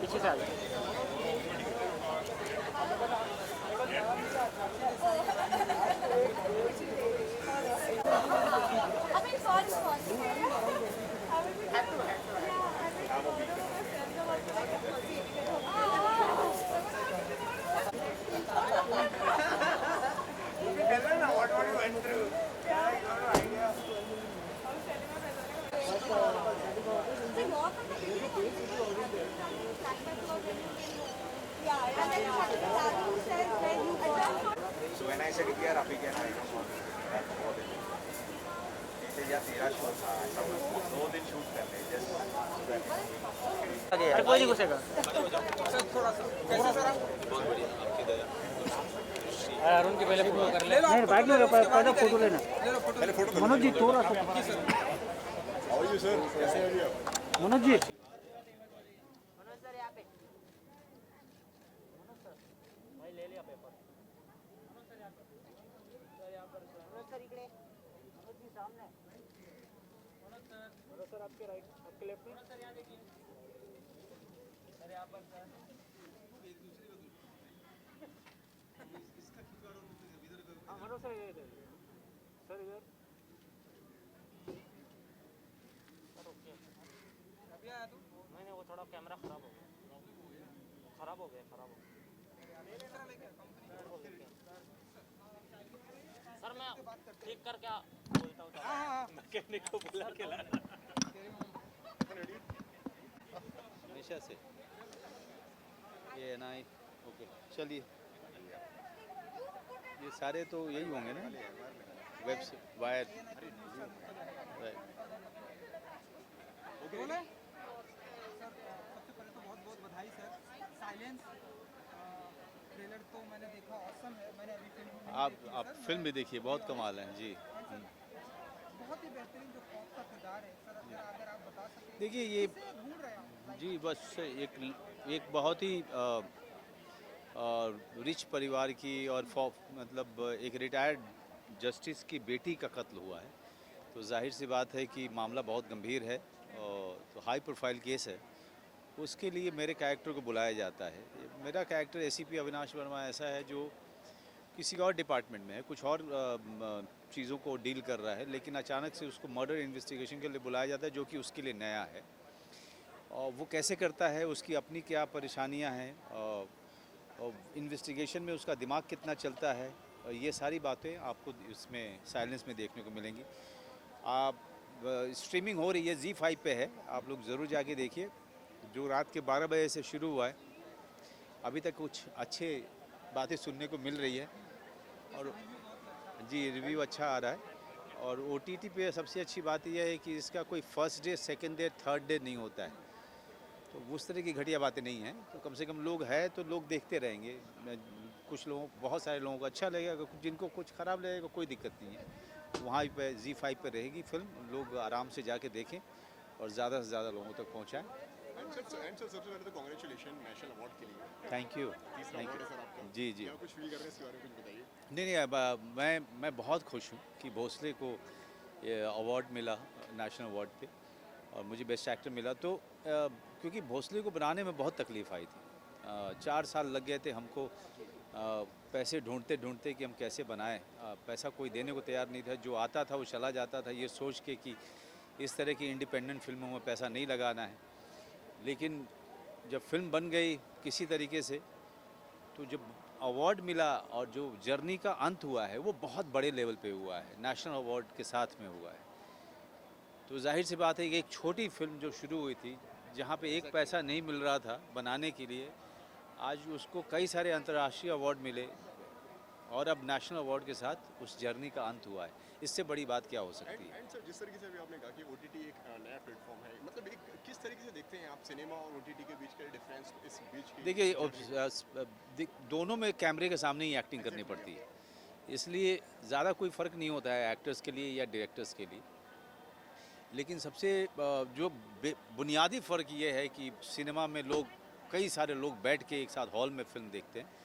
पीछे से आ जाओ। So when I said here, Rafi can I don't want that more than he said yeah, तेरा show था ऐसा 2 दिन शूट करने जस्ट अरे कोई नहीं घुसेगा। अरुण की पहले फोटो कर ले। नहीं बैठ नहीं पहले फोटो लेना। पहले फोटो मनोज जी थोड़ा सा। हाउ आर यू सर कैसे हैं आप मनोज जी भाई ले लिया पेपर। सर आपके राइट आपके लेफ्ट में सर यहाँ देखिए सर यहाँ पर सर हाँ मनोज सर इधर सर इधर सर ओके अभी आया तू नहीं वो थोड़ा कैमरा खराब हो गया सर मैं ठीक करके बोलता हूँ मैकेनिक को बुला के लाना हमेशा से ये ना ओके चलिए ये सारे तो यही होंगे ना वेब से वायर बोले सर सबसे पहले तो बहुत बहुत बधाई सर साइलेंस ट्रेलर तो मैंने देखा ऑसम है मैंने अभी फिल्म आप फिल्म भी देखिए बहुत कमाल है जी बहुत ही बेहतरीन जो खौफ का किरदार है सर अगर आप बता सकें देखिए ये ढूंढ रहे हैं जी बस एक बहुत ही रिच परिवार की और मतलब एक रिटायर्ड जस्टिस की बेटी का कत्ल हुआ है तो जाहिर सी बात है कि मामला बहुत गंभीर है और तो हाई प्रोफाइल केस है उसके लिए मेरे कैरेक्टर को बुलाया जाता है मेरा कैरेक्टर एसीपी अविनाश वर्मा ऐसा है जो किसी और डिपार्टमेंट में है कुछ और चीज़ों को डील कर रहा है लेकिन अचानक से उसको मर्डर इन्वेस्टिगेशन के लिए बुलाया जाता है जो कि उसके लिए नया है और वो कैसे करता है उसकी अपनी क्या परेशानियां हैं और इन्वेस्टिगेशन में उसका दिमाग कितना चलता है ये सारी बातें आपको इसमें साइलेंस में देखने को मिलेंगी। आप स्ट्रीमिंग हो रही है ZEE5 पे है आप लोग ज़रूर जाके देखिए जो रात के 12 बजे से शुरू हुआ है अभी तक कुछ अच्छे बातें सुनने को मिल रही है और जी रिव्यू अच्छा आ रहा है और OTT पे सबसे अच्छी बात यह है कि इसका कोई first day second day third day नहीं होता है तो उस तरह की घटिया बातें नहीं हैं तो कम से कम लोग हैं तो लोग देखते रहेंगे कुछ लोगों बहुत सारे लोगों को अच्छा लगेगा जिनको कुछ ख़राब लगेगा कोई दिक्कत नहीं है वहाँ पे ZEE5 पे रहेगी फिल्म लोग आराम से जाके देखें और ज़्यादा से ज़्यादा लोगों तक पहुँचाएँ। सबसे पहले तो कांग्रेचुलेशन नेशनल अवार्ड के लिए थैंक यू जी जी कुछ फील कर रहे हैं इसके बारे में कुछ बताइए। नहीं मैं बहुत खुश हूँ कि भोसले को ये अवार्ड मिला नेशनल अवार्ड पे और मुझे बेस्ट एक्टर मिला तो क्योंकि भोसले को बनाने में बहुत तकलीफ़ आई थी 4 साल लग गए थे हमको पैसे ढूंढते कि हम कैसे बनाएं पैसा कोई देने को तैयार नहीं था जो आता था वो चला जाता था ये सोच के कि इस तरह की इंडिपेंडेंट फिल्मों में पैसा नहीं लगाना है लेकिन जब फिल्म बन गई किसी तरीके से तो जब अवार्ड मिला और जो जर्नी का अंत हुआ है वो बहुत बड़े लेवल पे हुआ है नेशनल अवार्ड के साथ में हुआ है तो जाहिर सी बात है कि एक छोटी फिल्म जो शुरू हुई थी जहाँ पे एक पैसा नहीं मिल रहा था बनाने के लिए आज उसको कई सारे अंतर्राष्ट्रीय अवार्ड मिले और अब नेशनल अवार्ड के साथ उस जर्नी का अंत हुआ है इससे बड़ी बात क्या हो सकती है। एंड सर जिस तरीके से अभी आपने कहा कि OTT एक नया प्लेटफॉर्म है मतलब एक किस तरीके से देखते हैं आप सिनेमा और OTT के बीच का डिफरेंस इस बीच की देखिए दोनों में कैमरे के सामने ही एक्टिंग करनी पड़ती है इसलिए ज़्यादा कोई फ़र्क नहीं होता है एक्टर्स के लिए या डायरेक्टर्स के लिए लेकिन सबसे जो बुनियादी फ़र्क ये है कि सिनेमा में कई सारे लोग बैठ के एक साथ हॉल में फिल्म देखते हैं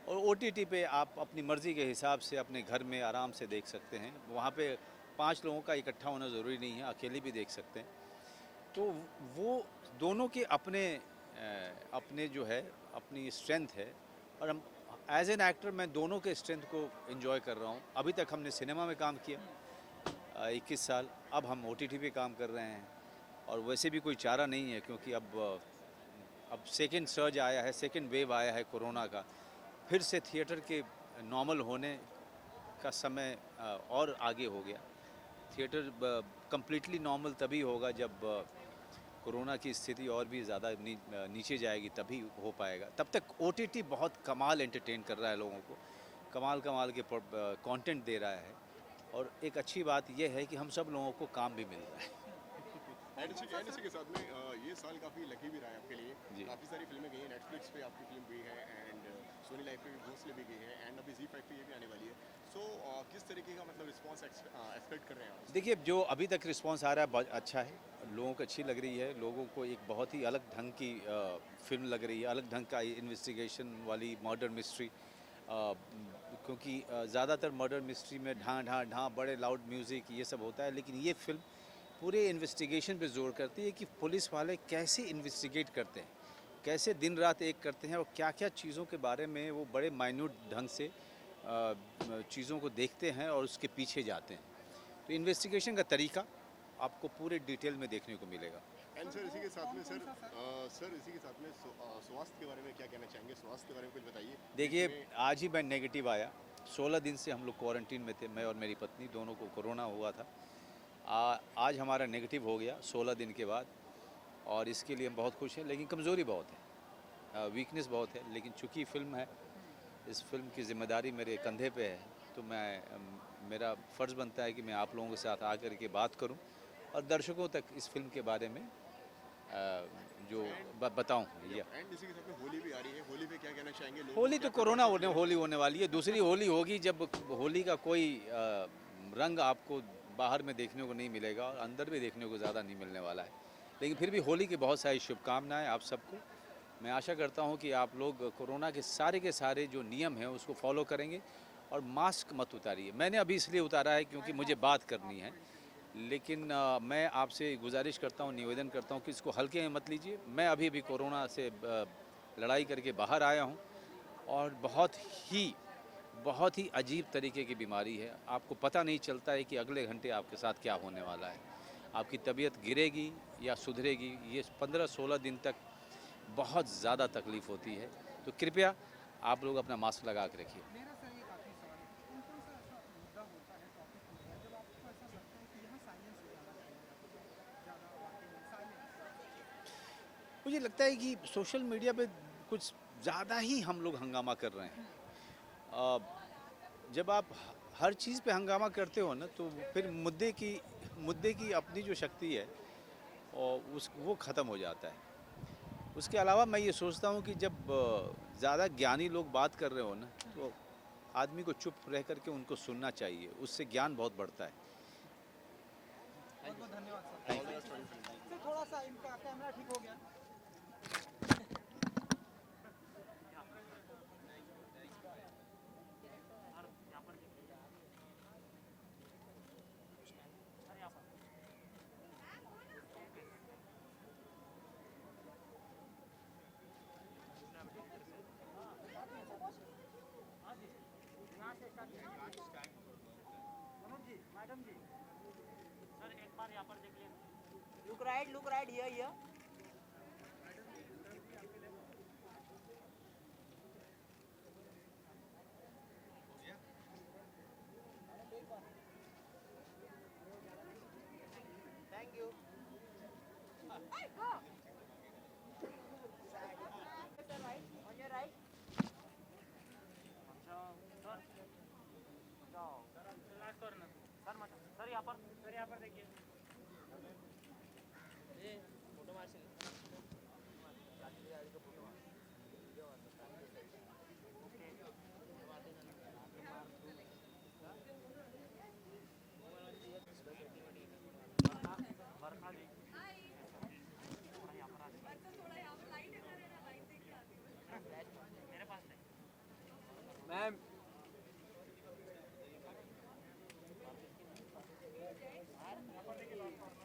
और OTT पे आप अपनी मर्ज़ी के हिसाब से अपने घर में आराम से देख सकते हैं वहाँ पे 5 लोगों का इकट्ठा होना ज़रूरी नहीं है अकेले भी देख सकते हैं तो वो दोनों के अपने अपने जो है अपनी स्ट्रेंथ है, और हम एज एन एक्टर मैं दोनों के स्ट्रेंथ को एंजॉय कर रहा हूँ। अभी तक हमने सिनेमा में काम किया 21 साल, अब हम OTT पे काम कर रहे हैं, और वैसे भी कोई चारा नहीं है क्योंकि अब सेकेंड सर्ज आया है, सेकेंड वेव आया है कोरोना का। फिर से थिएटर के नॉर्मल होने का समय और आगे हो गया। थिएटर कम्प्लीटली नॉर्मल तभी होगा जब कोरोना की स्थिति और भी ज़्यादा नीचे जाएगी, तभी हो पाएगा। तब तक OTT बहुत कमाल एंटरटेन कर रहा है लोगों को, कमाल कमाल के कंटेंट दे रहा है, और एक अच्छी बात यह है कि हम सब लोगों को काम भी मिल रहा है। एनएससी के साथ में ये साल काफ़ी लकी भी रहा है आपके लिए। जी। काफ़ी सारी फिल्में गई हैं, नेटफ्लिक्स पे आपकी फिल्म गई है, एंड सोनी लाइव पे भी घोंसले भी गई है, एंड अभी Z5 पे ये भी आने वाली है। सो किस तरीके का मतलब रिस्पांस एक्सपेक्ट कर रहे हैं आप? देखिए, जो अभी तक रिस्पांस आ रहा है बहुत अच्छा है, लोगों को अच्छी लग रही है, लोगों को एक बहुत ही अलग ढंग की फिल्म लग रही है, अलग ढंग का इन्वेस्टिगेशन वाली मर्डर मिस्ट्री, क्योंकि ज़्यादातर मर्डर मिस्ट्री में ढाँ ढाँ ढाँ बड़े लाउड म्यूज़िक ये सब होता है, लेकिन ये फिल्म पूरे इन्वेस्टिगेशन पे जोर करती है कि पुलिस वाले कैसे इन्वेस्टिगेट करते हैं, कैसे दिन रात एक करते हैं, और क्या क्या चीज़ों के बारे में वो बड़े माइन्यूट ढंग से चीज़ों को देखते हैं और उसके पीछे जाते हैं। तो इन्वेस्टिगेशन का तरीका आपको पूरे डिटेल में देखने को मिलेगा। एंड सर इसी के साथ में सर इसी के साथ में स्वास्थ्य के बारे में क्या कहना चाहेंगे? स्वास्थ्य के बारे में कुछ बताइए। देखिए, आज ही मैं नेगेटिव आया। 16 दिन से हम लोग क्वारंटीन में थे, मैं और मेरी पत्नी दोनों को कोरोना हुआ था। आज हमारा नेगेटिव हो गया 16 दिन के बाद, और इसके लिए हम बहुत खुश हैं, लेकिन कमज़ोरी बहुत है, वीकनेस बहुत है। लेकिन चूँकि फ़िल्म है, इस फिल्म की जिम्मेदारी मेरे कंधे पे है, तो मेरा फ़र्ज़ बनता है कि मैं आप लोगों के साथ आकर के बात करूं और दर्शकों तक इस फिल्म के बारे में जो बताऊं। एंड इसी के साथ में होली भी आ रही है, होली पे क्या कहना चाहेंगे? होली तो कोरोना होली होने वाली है, दूसरी होली होगी जब होली का कोई रंग आपको बाहर में देखने को नहीं मिलेगा और अंदर भी देखने को ज़्यादा नहीं मिलने वाला है। लेकिन फिर भी होली की बहुत सारी शुभकामनाएं आप सबको। मैं आशा करता हूं कि आप लोग कोरोना के सारे जो नियम हैं उसको फॉलो करेंगे, और मास्क मत उतारिए। मैंने अभी इसलिए उतारा है क्योंकि मुझे बात करनी है, लेकिन मैं आपसे गुजारिश करता हूं, निवेदन करता हूं कि इसको हल्के में मत लीजिए। मैं अभी भी कोरोना से लड़ाई करके बाहर आया हूं, और बहुत ही अजीब तरीके की बीमारी है। आपको पता नहीं चलता है कि अगले घंटे आपके साथ क्या होने वाला है। आपकी तबीयत गिरेगी या सुधरेगी, ये 15-16 दिन तक बहुत ज़्यादा तकलीफ़ होती है। तो कृपया आप लोग अपना मास्क लगा के रखिए। मेरा सर एक आखिरी सवाल है, कौन कौन सा ऐसा मुद्दा होता है, टॉपिक होता है जब आपको ऐसा लगता है कि यहाँ साइलेंस हो जाना चाहिए, ज़्यादा बातें नहीं, साइलेंस? मुझे लगता है कि सोशल मीडिया पे कुछ ज़्यादा ही हम लोग हंगामा कर रहे हैं। जब आप हर चीज़ पे हंगामा करते हो ना, तो फिर मुद्दे की अपनी जो शक्ति है और वो ख़त्म हो जाता है। उसके अलावा मैं ये सोचता हूँ कि जब ज़्यादा ज्ञानी लोग बात कर रहे हो ना, तो आदमी को चुप रह कर के उनको सुनना चाहिए, उससे ज्ञान बहुत बढ़ता है। बहुत बहुत धन्यवाद सर। थोड़ा सा इनका कैमरा ठीक हो गया। मनोज जी, मैडम जी, सर एक बार यहाँ पर देखिए। Look right, here. Thank you. Sir, right, on your right. अच्छा सर, जाओ रिलैक्स करना सर। मतलब सर यहाँ पर देखिए। फोटो मार वर्षा जी, थोड़ा यहाँ पर आ जाइए। मेरे पास नहीं। Ma'am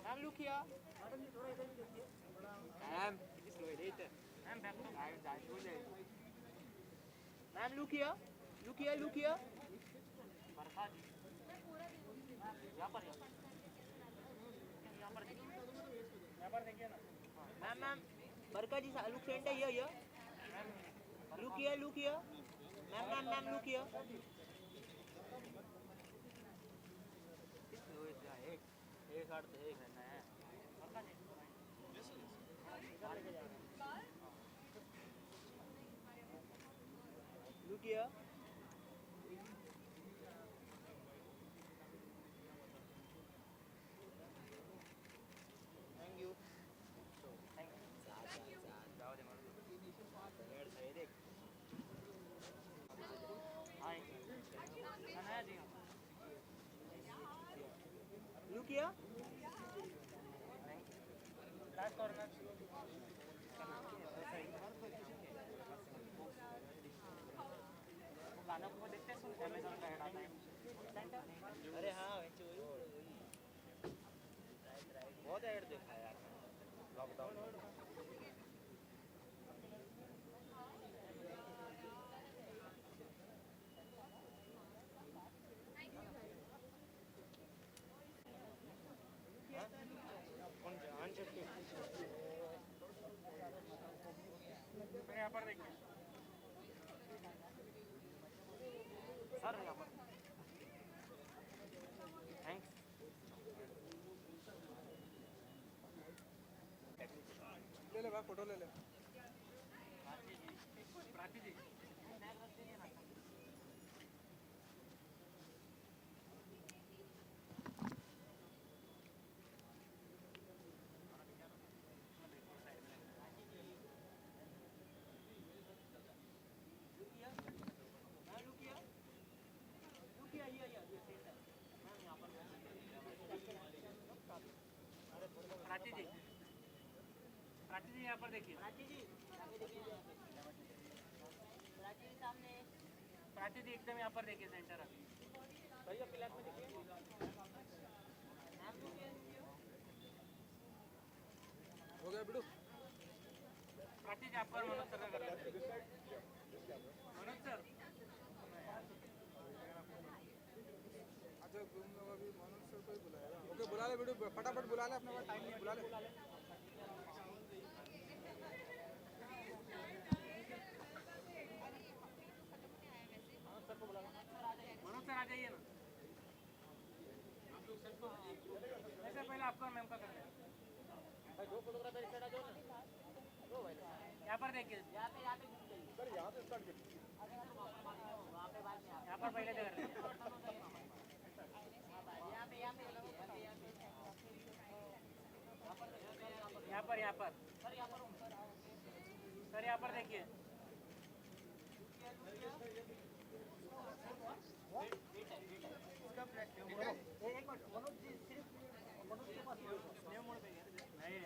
ma'am look here ma'am slow it ma'am back तो ma'am look here look here look here Barkha ji यहाँ पर देखिए ना ma'am Barkha ji look centre here look here ma'am look here एक आठ एक रहना है Barkha ji look here thank you hi बनाया जी लुक हियर लास्ट कॉर्नर वो गाना को देखते हैं सुनते अमेज़न का ऐड आता है अरे हाँ बहुत ऐड देखा यार लॉकडाउन में फिर यहाँ पर देखिए सर यहाँ पर थैंक्स ले ले भाई फोटो ले ले प्राची जी प्राची जी यहाँ पर देखिए प्राची जी आगे देखिए प्राची जी सामने प्राची जी एकदम यहाँ पर देखिए सेंटर अभी भैया क्लास में देखिए हो गया बिडू प्राची जी आपका और मनोज सर का कर लेते हैं। मनोज सर अच्छा तुम लोग अभी मनोज सर को ही बुलाएगा ओके बुला ले बिडू फटाफट बुला ले अपने पास टाइम नहीं बुला ले मनोज सर आ जाइए ना वैसे पहले आपका और मैम का कर लें भाई दो फोटोग्राफर इस साइड आ जाओ ना दो भाई यहाँ पर देखिए यहाँ पे सर यहाँ पे स्टार्ट कर वहाँ पे बाद में यहाँ पर पहले जगह रखिए यहाँ पे यहाँ पर सर यहाँ पर देखिए एक मिनट मनोज जी सिर्फ मनोज के पास नहीं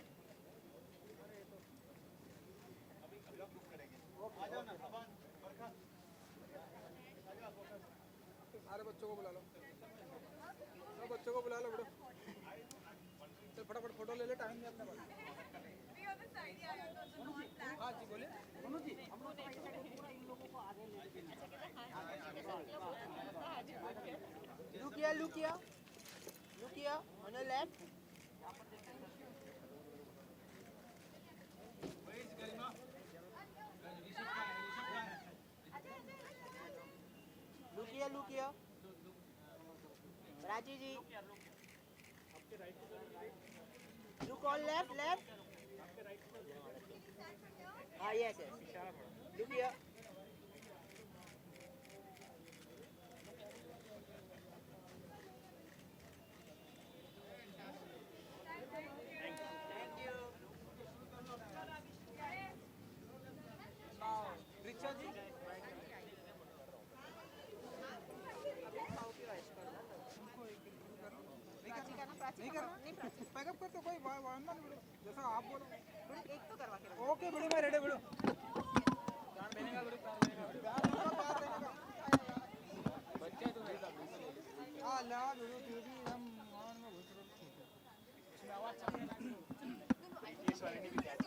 सारे बच्चों को बुला लो सब बच्चों को बुला लो बिडू चल फटाफट फोटो ले ले टाइम नहीं अपने पास हाँ जी बोलिए मनोज जी हम लोग इन लोगों को आगे ले look here on your left look here Prachi ji look on left yes look here rickshaw जी नहीं करना पैकअप कर तो कोई वांदा नहीं बिडू जैसा आप बोलो एक तो करवा के ओके बिडू मैं रेडी बिडू प्यार देने का प्यार देने का बच्चे तो नहीं था ला बिडू तू भी हम मान में घुस रहे आवाज चल रही है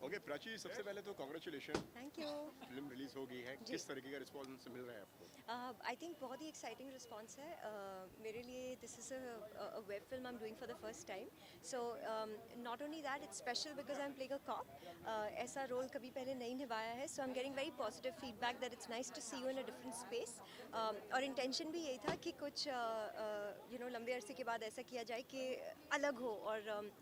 ओके प्राची, सबसे पहले तो congratulation, thank you. Film release हो गई है, किस तरीके का रिस्पॉन्स मिल रहा है आपको? आई थिंक बहुत ही एक्साइटिंग रिस्पॉन्स है। मेरे लिए this is a web film I am doing for the first time, so not only that it's special because I am playing a cop. ऐसा रोल कभी पहले नहीं निभाया है, so I am getting very positive feedback that it's nice to see you in a different space. और intention भी यही था कि कुछ लंबे अरसे के बाद ऐसा किया जाए कि अलग हो और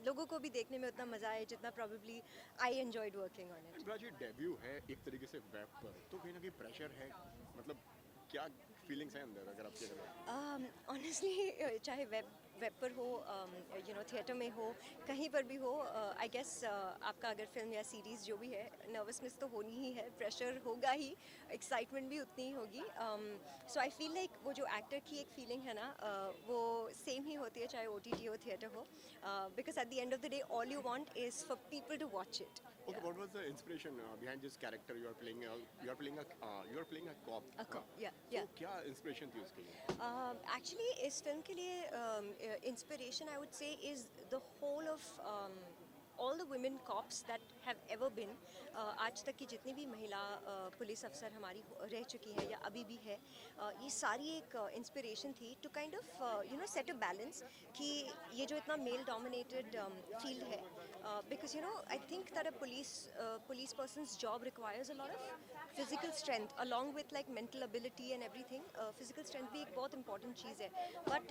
लोगों को भी देखने में उतना मज़ा आए जितना probably I enjoyed working on it. Prachi, debut है एक तरीके से वेब पर, तो कहीं ना कहीं प्रेशर है, मतलब क्या फीलिंग्स हैं अंदर अगर आपके अंदर? ऑनेस्टली चाहे वेब पर हो, थिएटर में हो, कहीं पर भी हो, आई गेस आपका अगर फिल्म या सीरीज़ जो भी है, नर्वसनेस तो होनी ही है, प्रेशर होगा ही, एक्साइटमेंट भी उतनी ही होगी। सो आई फील लाइक वो जो एक्टर की एक फीलिंग है ना, वो सेम ही होती है चाहे OTT हो, थिएटर हो, because at the end of the day all you want is for people to watch it. Okay, what was the inspiration behind this character you are playing? You are playing a cop. A cop, yeah, तो yeah. क्या inspiration थी उसके लिए? Actually, इस film के लिए inspiration I would say is the whole of all the women cops that have ever been, आज तक की जितनी भी महिला पुलिस अफसर हमारी रह चुकी है या अभी भी है, ये सारी एक इंस्पिरेशन थी to kind of set a balance कि ये जो इतना मेल डोमिनेटेड फील्ड है, because I think that a police person's job requires a lot of physical strength along with like mental ability and everything. Physical strength भी एक बहुत important चीज़ है, but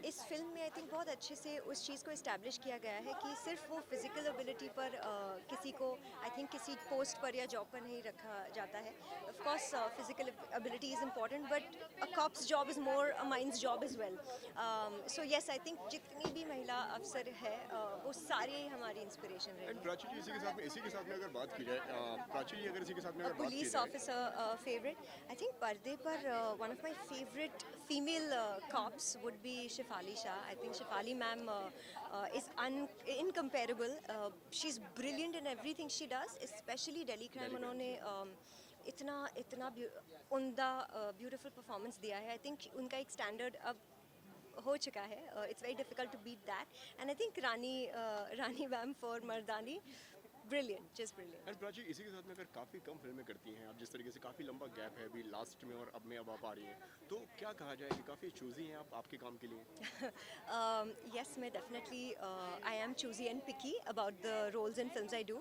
इस फिल्म में आई थिंक बहुत अच्छे से उस चीज़ को इस्टेब्लिश किया गया है कि सिर्फ वो फिजिकल एबिलिटी पर किसी को आई थिंक किसी पोस्ट पर या जॉब पर नहीं रखा जाता है। Of course physical ability is important, but a cops job is more a minds job is well. So yes, I think जितनी भी महिला अफसर है वो सारे हमारी इंस्पिरेशन रहे। एंड प्राची जी, इसी के साथ में अगर बात की जाए, प्राची जी अगर इसी के साथ में अगर बात की पुलिस जाए, ऑफिसर फेवरेट, आई थिंक पर्दे पर one of my favourite female cops would be Shifali Shah. I think Shifali ma'am is incomparable, she is brilliant in everything she does, especially daily crime. उन्होंने इतना उम्दा ब्यूटीफुल परफॉर्मेंस दिया है। आई थिंक उनका एक स्टैंडर्ड अब हो चुका है, it's very difficult to beat that, and I think Rani ma'am for Mardaani, brilliant, just brilliant. And Prachi इसी के साथ में अगर काफ़ी कम फिल्में करती हैं आप, जिस तरीके से काफ़ी लंबा गैप है अभी लास्ट में और अब आप आ रही हैं, तो क्या कहा जाए कि काफ़ी चूजी हैं आप आपके काम के लिए? Yes, मैं definitely I am choosy and picky about the roles and films I do.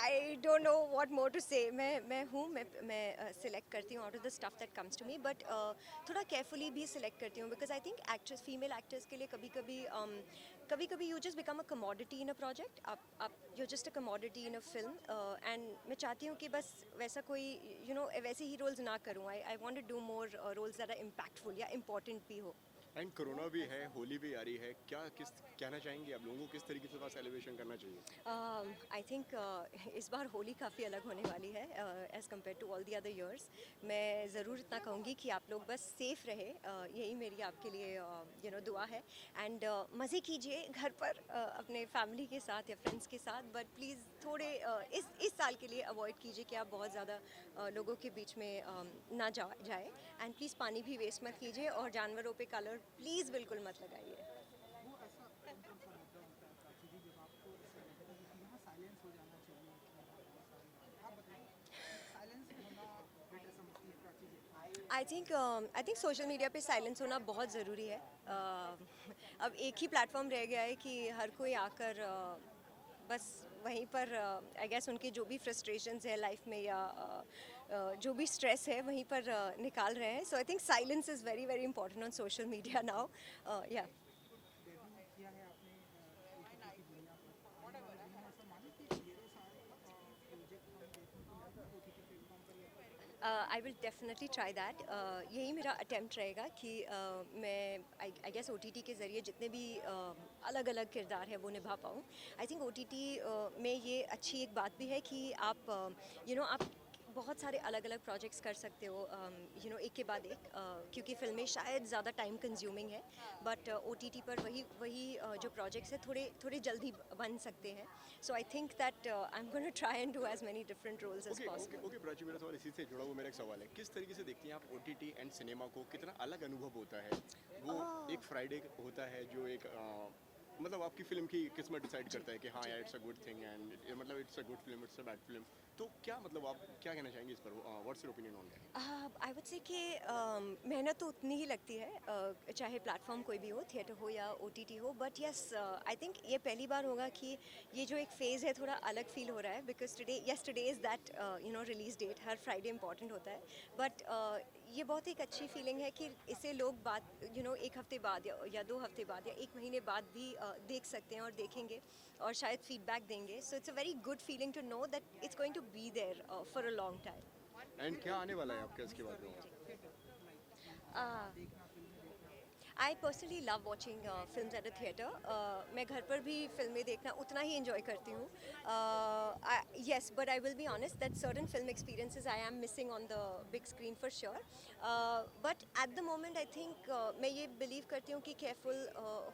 I don't know what more to say. मैं select करती हूँ out of the stuff that comes to me, but थोड़ा carefully भी select करती हूँ because I think female actors के लिए कभी-कभी you just become a commodity in a project. आप you're just a commodity in a film, and मैं चाहती हूँ कि बस वैसा कोई वैसे ही roles ना करूँ. I want to do more roles that are impactful या important भी हो. एंड कोरोना भी है, होली भी आ रही है, किस कहना चाहेंगे आप लोगों को, किस तरीके से सेलिब्रेशन करना चाहिए? आई थिंक इस बार होली काफ़ी अलग होने वाली है as compared to all the other years. मैं ज़रूर इतना कहूँगी कि आप लोग बस सेफ़ रहे, यही मेरी आपके लिए दुआ है। एंड मज़े कीजिए घर पर अपने फैमिली के साथ या फ्रेंड्स के साथ, बट प्लीज़ थोड़े इस साल के लिए अवॉइड कीजिए कि आप बहुत ज़्यादा लोगों के बीच में ना जाए, एंड प्लीज़ पानी भी वेस्ट मत कीजिए और जानवरों पे कलर प्लीज़ बिल्कुल मत लगाइए। वो ऐसा कौन सा मुद्दा होता है प्राची जी जब आपको ऐसा लगता है कि यहाँ साइलेंस हो जाना चाहिए? आप बताइए, साइलेंस होना बेटर समझती है प्राची जी? आई थिंक सोशल मीडिया पे साइलेंस होना बहुत ज़रूरी है. अब एक ही प्लेटफॉर्म रह गया है कि हर कोई आकर बस वहीं पर आई गेस उनके जो भी फ्रस्ट्रेशंस है लाइफ में या जो भी स्ट्रेस है वहीं पर निकाल रहे हैं. So I think silence is very very important on social media now. या डेब्यू किया है आपने OTT की दुनिया पर और मैंने ऐसा माना कि मेरे साथ प्रोजेक्ट हम देखने को मिलेगा OTT प्लेटफॉर्म पर या I will definitely try that. यही मेरा अटेम्प्ट रहेगा कि मैं आई गेस OTT के ज़रिए जितने भी अलग अलग किरदार है वो निभा पाऊँ. आई थिंक OTT में ये अच्छी एक बात भी है कि आप आप बहुत सारे अलग अलग प्रोजेक्ट्स कर सकते हो एक के बाद एक, क्योंकि फिल्में शायद ज़्यादा टाइम कंज्यूमिंग है बट OTT पर वही जो प्रोजेक्ट्स है थोड़े जल्दी बन सकते हैं. So I think that I am gonna try and do as many different roles as possible. Okay Prachi, मेरा सवाल इसी से जुड़ा हुआ मेरा एक सवाल है, किस तरीके से देखती हैं आप OTT एंड सिनेमा को, कितना अलग अनुभव होता है? वो एक फ्राइडे होता है जो एक मतलब आपकी फिल्म की किस्मत डिसाइड करता है कि हाँ यार it's a good thing and मतलब it's a good film, it's a bad film. तो क्या मतलब आप क्या कहना चाहेंगे इस पर? What's your opinion on that? I would say कि मेहनत तो उतनी ही लगती है, चाहे प्लेटफॉर्म कोई भी हो, थिएटर हो या OTT हो. बट यस, आई थिंक ये पहली बार होगा कि ये जो एक फेज़ है थोड़ा अलग फील हो रहा है. Because today is that release date, हर फ्राइडे इंपॉर्टेंट होता है. बट ये बहुत एक अच्छी फीलिंग है कि इसे लोग एक हफ्ते बाद या 2 हफ्ते बाद या 1 महीने बाद भी देख सकते हैं और देखेंगे और शायद फीडबैक देंगे. So it's a very good feeling to know that it's going to be there for a long time. एंड क्या आने वाला है आपका इसके बाद में? I personally love watching film at a theatre. मैं घर पर भी फिल्में देखना उतना ही इंजॉय करती हूँ. Yes, but I will be honest that certain film experiences I am missing on the big screen for sure. But at the moment I think मैं ये बिलीव करती हूँ कि केयरफुल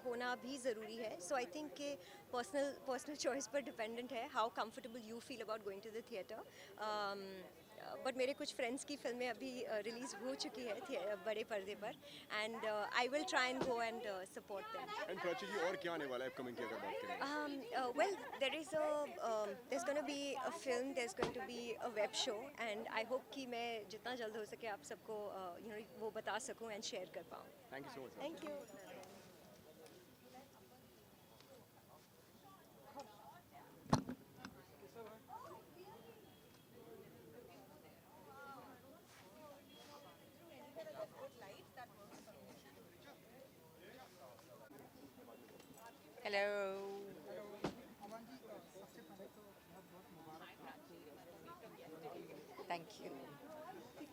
होना भी ज़रूरी है. सो आई थिंक कि पर्सनल चॉइस पर डिपेंडेंट है how comfortable you feel about going to the theatre. But मेरे कुछ फ्रेंड्स की फिल्में अभी रिलीज़ हो चुकी है बड़े पर्दे पर. And I will try and go and support them. And Prachi ji, और क्या आने वाला है अपकमिंग की अगर बात करें? Well, there's going to be a film, there's going to be a web show, and I hope कि मैं जितना जल्द हो सके आप सबको वो बता सकूं एंड शेयर कर पाऊँ. Thank you so much. Thank you. Hello. Aman ji, सबसे पहले तो बहुत बहुत मुबारक हो आपको. Thank you.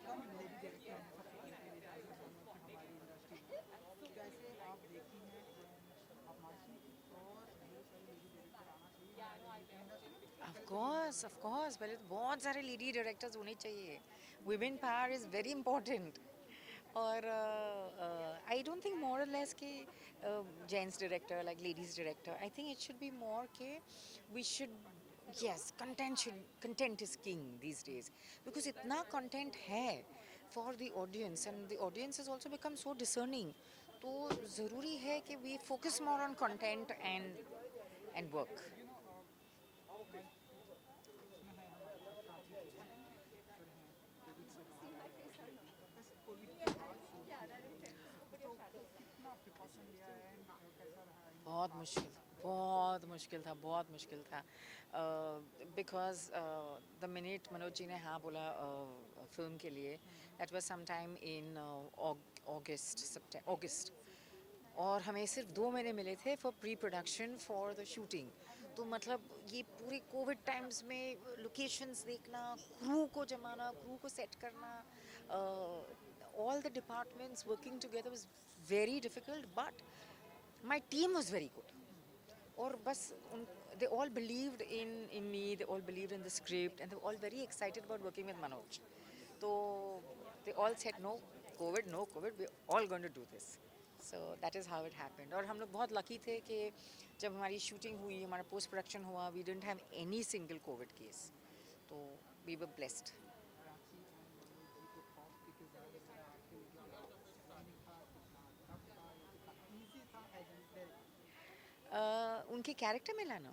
कम लेडी डायरेक्टर हैं सबसे पहले तो ये जानना चाहूँगा कि हमारी इंडस्ट्री में कैसे आप देखती हैं आप मानसी और बहुत सारी लेडी डायरेक्टर आना चाहिए हमारी इंडस्ट्री में. ऑफ कोर्स पहले तो बहुत सारे लेडी डायरेक्टर्स होने चाहिए. Women power is very important. और आई डोंट थिंक मोर और लेस कि gents director like ladies director. I think it should be more के we should yes content is king these days because itna content hai for the audience and the audience has also become so discerning. तो ज़रूरी है कि we focus more on content and work. बहुत मुश्किल था because the minute Manoj ji ने हाँ बोला फिल्म के लिए, that was some time in August और हमें सिर्फ 2 महीने मिले थे for pre production for the shooting. तो मतलब ये पूरे कोविड टाइम्स में लोकेशंस देखना, क्रू को जमाना, क्रू को सेट करना, all the departments working together was very difficult, but my team was very good. और बस they all believed in me, they all believed in the script, and they were all very excited about working with Manoj. So they all said no COVID, we're all going to do this. So that is how it happened. और हम लोग बहुत lucky थे कि जब हमारी shooting हुई, हमारा post production हुआ, we didn't have any single COVID case. तो we were blessed. उनके कैरेक्टर में लाना.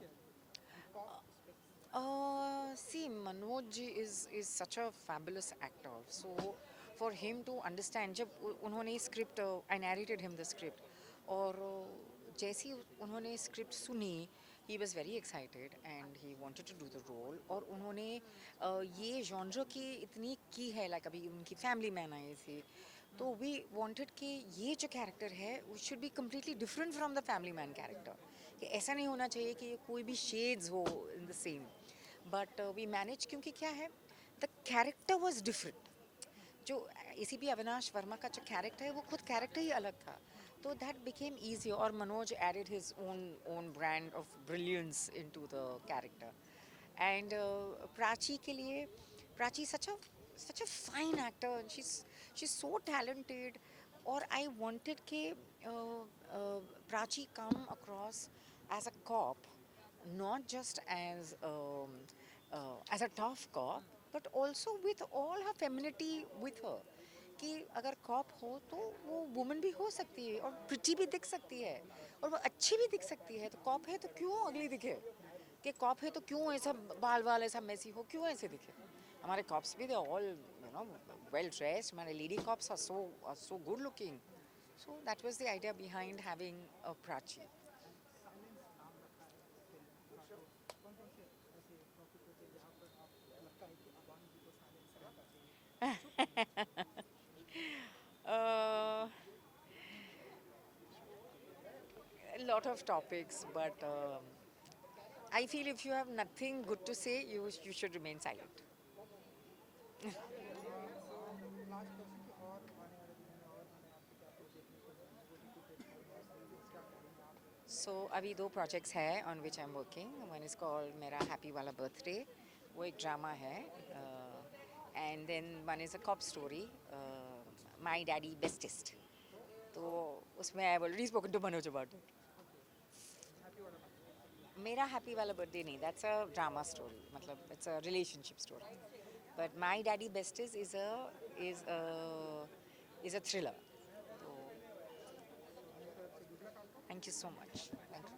See, Manoj is such a fabulous actor. So for him to understand, जब उन्होंने script, I narrated him the script, और जैसे ही उन्होंने स्क्रिप्ट सुनी, he was very excited and he wanted to do the role. और उन्होंने ये जॉनर की इतनी की है, लाइक अभी उनकी फैमिली मैन आई थी, तो वी वांटेड कि ये जो कैरेक्टर है वो should be completely different from the family man character, कि ऐसा नहीं होना चाहिए कि कोई भी शेड्स हो in the same, but we manage, क्योंकि क्या है, द कैरेक्टर वाज डिफरेंट। जो एसीपी अविनाश वर्मा का जो कैरेक्टर है वो खुद कैरेक्टर ही अलग था, तो दैट बिकेम ईजी। और Manoj added his own brand of brilliance into the character. And Prachi के लिए, Prachi such a fine actor, and she's so talented, और I wanted कि Prachi come across as a cop, not just as a tough cop, but also with all her femininity with her, कि अगर corp हो तो वो woman भी हो सकती है, और प्रिटी भी दिख सकती है, और वो अच्छी भी दिख सकती है। तो कॉप है तो क्यों अगली दिखे, कि कॉप है तो क्यों ऐसा बाल वाल ऐसा मैसी हो, क्यों ऐसे दिखे। हमारे कॉप्स भी दे ऑल वेल ड्रेस्ड, हमारे lady cops are so good looking, so that was the idea behind having a Prachi. A lot of topics, but I feel if you have nothing good to say, you should remain silent. Last question कि और आने वाले दिनों में और हमें आपके क्या कुछ देखने को मिलेंगे OTT प्लेटफॉर्म्स, क्या करेंगे आप? So अभी 2 projects है on which I'm working. One is called मेरा हैप्पी वाला बर्थडे, वो एक ड्रामा है, and then one is a cop story, My Daddy Bestest. तो उसमें I have already spoken to Manoj about it. मेरा हैप्पी वाला बर्थडे नहीं, दैट्स अ ड्रामा स्टोरी, मतलब it's a relationship story, but my daddy bestest is a thriller. तो thank you so much, thank you.